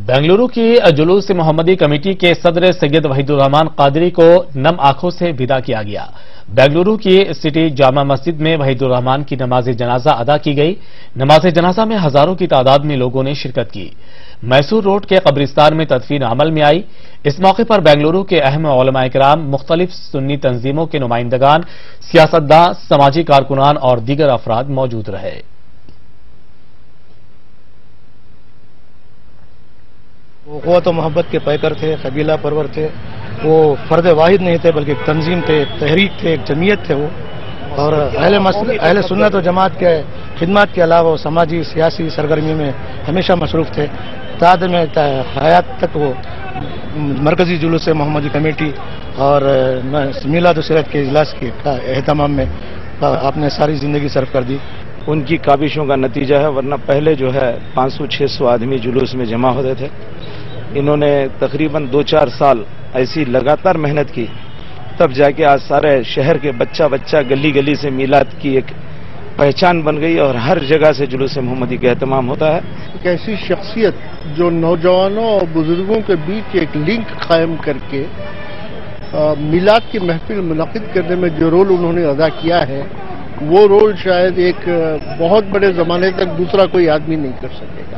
बेंगलुरु की जुलूस मोहम्मदी कमेटी के सदर सैयद वहीदुर रहमान कादरी को नम आंखों से विदा किया गया। बेंगलुरु की सिटी जामा मस्जिद में वहीदुर रहमान की नमाज जनाजा अदा की गई। नमाज जनाजा में हजारों की तादाद में लोगों ने शिरकत की। मैसूर रोड के कब्रिस्तान में तदफीन अमल में आई। इस मौके पर बेंगलुरु के अहम उलमा इकराम, मुख्तलिफ सुन्नी तंजीमों के नुमाइंदगान, सियासतदान, समाजी कारकुनान और दीगर अफराद मौजूद रहे। वो क़ुव्वत व मोहब्बत के पैकर थे, कबीला परवर थे। वो फर्द वाहिद नहीं थे बल्कि एक तंजीम थे, एक तहरीक थे, एक जमीयत थे वो। और अहले सुन्नत व जमात के खिदमत के अलावा वो समाजी सियासी सरगर्मी में हमेशा मसरूफ़ थे। ताद में हयात तक वो मरकजी जुलूस मोहम्मदी कमेटी और मीलाद सीरत के इजलास के एहतमाम में आपने सारी ज़िंदगी सर्व कर दी। उनकी काबिशों का नतीजा है, वरना पहले जो है 500-600 आदमी जुलूस में जमा होते थे। इन्होंने तकरीबन 2-4 साल ऐसी लगातार मेहनत की, तब जाके आज सारे शहर के बच्चा बच्चा गली गली से मीलाद की एक पहचान बन गई और हर जगह से जुलूस मोहम्मदी का एहतमाम होता है। एक ऐसी शख्सियत जो नौजवानों और बुजुर्गों के बीच एक लिंक कायम करके मिलाद की महफिल मुनक़िद करने में जो रोल उन्होंने अदा किया है, वो रोल शायद एक बहुत बड़े ज़माने तक दूसरा कोई आदमी नहीं कर सकेगा।